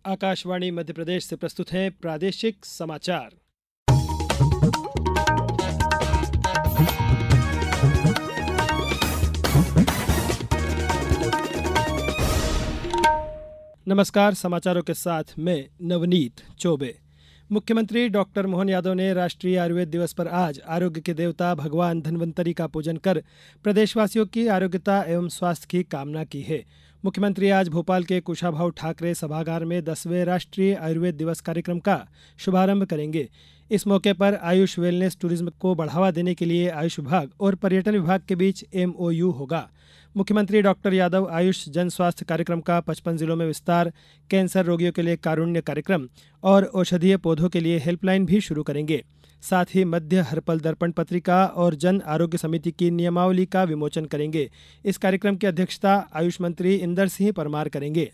आकाशवाणी मध्य प्रदेश से प्रस्तुत हैं प्रादेशिक समाचार। नमस्कार, समाचारों के साथ मैं नवनीत चौबे। मुख्यमंत्री डॉक्टर मोहन यादव ने राष्ट्रीय आयुर्वेद दिवस पर आज आरोग्य के देवता भगवान धन्वंतरी का पूजन कर प्रदेशवासियों की आरोग्यता एवं स्वास्थ्य की कामना की है। मुख्यमंत्री आज भोपाल के कुशाभाऊ ठाकरे सभागार में 10वें राष्ट्रीय आयुर्वेद दिवस कार्यक्रम का शुभारंभ करेंगे। इस मौके पर आयुष वेलनेस टूरिज्म को बढ़ावा देने के लिए आयुष विभाग और पर्यटन विभाग के बीच MOU होगा। मुख्यमंत्री डॉक्टर यादव आयुष जन स्वास्थ्य कार्यक्रम का 55 जिलों में विस्तार, कैंसर रोगियों के लिए कारुण्य कार्यक्रम और औषधीय पौधों के लिए हेल्पलाइन भी शुरू करेंगे। साथ ही मध्य हरपल दर्पण पत्रिका और जन आरोग्य समिति की नियमावली का विमोचन करेंगे। इस कार्यक्रम की अध्यक्षता आयुष मंत्री इंदर सिंह परमार करेंगे।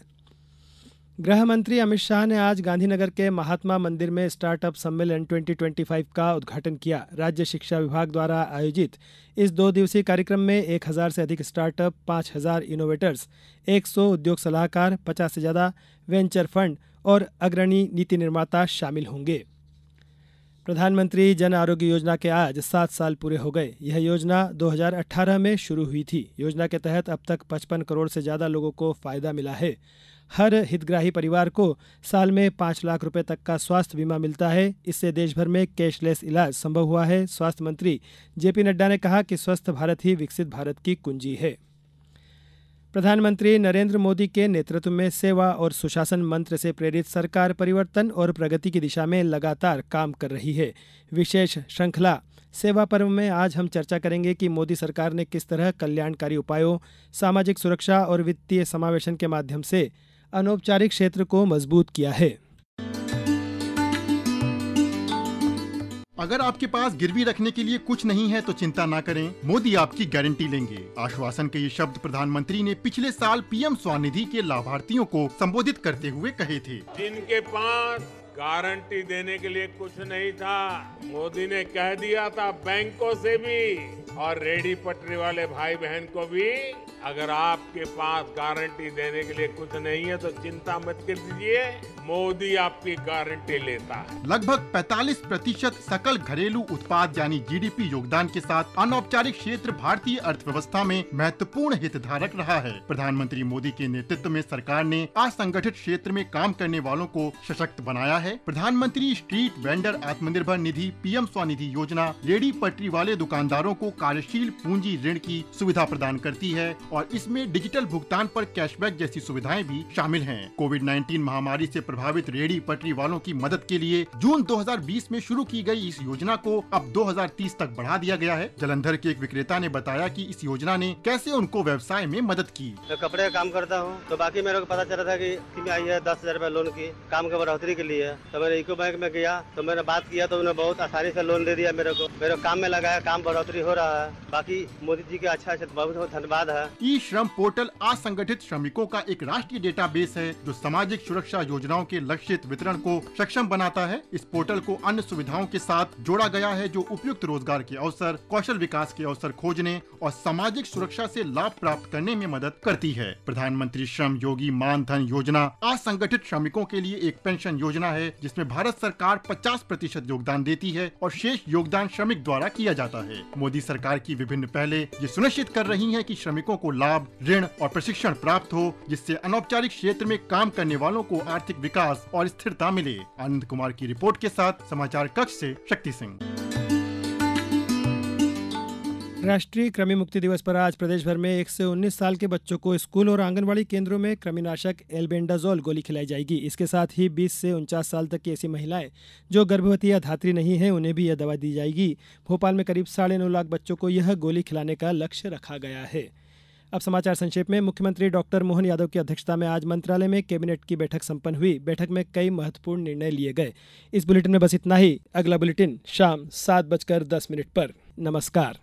गृह मंत्री अमित शाह ने आज गांधीनगर के महात्मा मंदिर में स्टार्टअप सम्मेलन 2025 का उद्घाटन किया। राज्य शिक्षा विभाग द्वारा आयोजित इस 2 दिवसीय कार्यक्रम में 1000 से अधिक स्टार्टअप, 5000 इनोवेटर्स, 100 उद्योग सलाहकार, 50 से ज़्यादा वेंचर फंड और अग्रणी नीति निर्माता शामिल होंगे। प्रधानमंत्री जन आरोग्य योजना के आज 7 साल पूरे हो गए। यह योजना 2018 में शुरू हुई थी। योजना के तहत अब तक 55 करोड़ से ज़्यादा लोगों को फ़ायदा मिला है। हर हितग्राही परिवार को साल में 5 लाख रुपए तक का स्वास्थ्य बीमा मिलता है। इससे देश भर में कैशलेस इलाज संभव हुआ है। स्वास्थ्य मंत्री JP नड्डा ने कहा कि स्वस्थ भारत ही विकसित भारत की कुंजी है। प्रधानमंत्री नरेंद्र मोदी के नेतृत्व में सेवा और सुशासन मंत्र से प्रेरित सरकार परिवर्तन और प्रगति की दिशा में लगातार काम कर रही है। विशेष श्रृंखला सेवा पर्व में आज हम चर्चा करेंगे कि मोदी सरकार ने किस तरह कल्याणकारी उपायों, सामाजिक सुरक्षा और वित्तीय समावेशन के माध्यम से अनौपचारिक क्षेत्र को मजबूत किया है। अगर आपके पास गिरवी रखने के लिए कुछ नहीं है तो चिंता ना करें, मोदी आपकी गारंटी लेंगे। आश्वासन के ये शब्द प्रधानमंत्री ने पिछले साल PM स्वनिधि के लाभार्थियों को संबोधित करते हुए कहे थे। जिनके पास गारंटी देने के लिए कुछ नहीं था, मोदी ने कह दिया था बैंकों से भी और रेडी पटरी वाले भाई बहन को भी, अगर आपके पास गारंटी देने के लिए कुछ नहीं है तो चिंता मत कीजिए, मोदी आपकी गारंटी लेता है। लगभग 45% सकल घरेलू उत्पाद यानी GDP योगदान के साथ अनौपचारिक क्षेत्र भारतीय अर्थव्यवस्था में महत्वपूर्ण हितधारक रहा है। प्रधानमंत्री मोदी के नेतृत्व में सरकार ने असंगठित क्षेत्र में काम करने वालों को सशक्त बनाया है। प्रधानमंत्री street vendor Atmanirbhar Nidhi PM Svanidhi योजना रेडी पटरी वाले दुकानदारों को कार्यशील पूंजी ऋण की सुविधा प्रदान करती है और इसमें डिजिटल भुगतान पर कैशबैक जैसी सुविधाएं भी शामिल हैं। कोविड-19 महामारी से प्रभावित रेडी पटरी वालों की मदद के लिए जून 2020 में शुरू की गई इस योजना को अब 2030 तक बढ़ा दिया गया है। जलंधर के एक विक्रेता ने बताया कि इस योजना ने कैसे उनको व्यवसाय में मदद की। मैं कपड़े का काम करता हूँ तो बाकी मेरे को पता चला था कि स्कीम आई है 10,000 रुपए लोन की काम के बढ़ोतरी के लिए। तो मैंने इको बैंक में गया तो मैंने बात किया तो उन्होंने बहुत आसानी से लोन दे दिया मेरे को। मेरे काम में लगाया, काम बढ़ोतरी हो रहा है। बाकी मोदी जी के अच्छा बहुत बहुत धन्यवाद है। ई श्रम पोर्टल असंगठित श्रमिकों का एक राष्ट्रीय डेटाबेस है जो सामाजिक सुरक्षा योजनाओं के लक्षित वितरण को सक्षम बनाता है। इस पोर्टल को अन्य सुविधाओं के साथ जोड़ा गया है जो उपयुक्त रोजगार के अवसर, कौशल विकास के अवसर खोजने और सामाजिक सुरक्षा से लाभ प्राप्त करने में मदद करती है। प्रधानमंत्री श्रम योगी मान धन योजना असंगठित श्रमिकों के लिए एक पेंशन योजना है जिसमें भारत सरकार 50% योगदान देती है और शेष योगदान श्रमिक द्वारा किया जाता है। मोदी सरकार की विभिन्न पहले ये सुनिश्चित कर रही हैं कि श्रमिकों को लाभ, ऋण और प्रशिक्षण प्राप्त हो जिससे अनौपचारिक क्षेत्र में काम करने वालों को आर्थिक विकास और स्थिरता मिले। आनंद कुमार की रिपोर्ट के साथ समाचार कक्ष से शक्ति सिंह। राष्ट्रीय कृमि मुक्ति दिवस पर आज प्रदेश भर में 1 से 19 साल के बच्चों को स्कूल और आंगनबाड़ी केंद्रों में कृमिनाशक एल्बेंडाजोल गोली खिलाई जाएगी। इसके साथ ही 20 से 49 साल तक की ऐसी महिलाएं जो गर्भवती या धात्री नहीं है उन्हें भी यह दवा दी जाएगी। भोपाल में करीब 9.5 लाख बच्चों को यह गोली खिलाने का लक्ष्य रखा गया है। अब समाचार संक्षेप में। मुख्यमंत्री डॉक्टर मोहन यादव की अध्यक्षता में आज मंत्रालय में कैबिनेट की बैठक संपन्न हुई। बैठक में कई महत्वपूर्ण निर्णय लिए गए। इस बुलेटिन में बस इतना ही। अगला बुलेटिन शाम 7:10 पर। नमस्कार।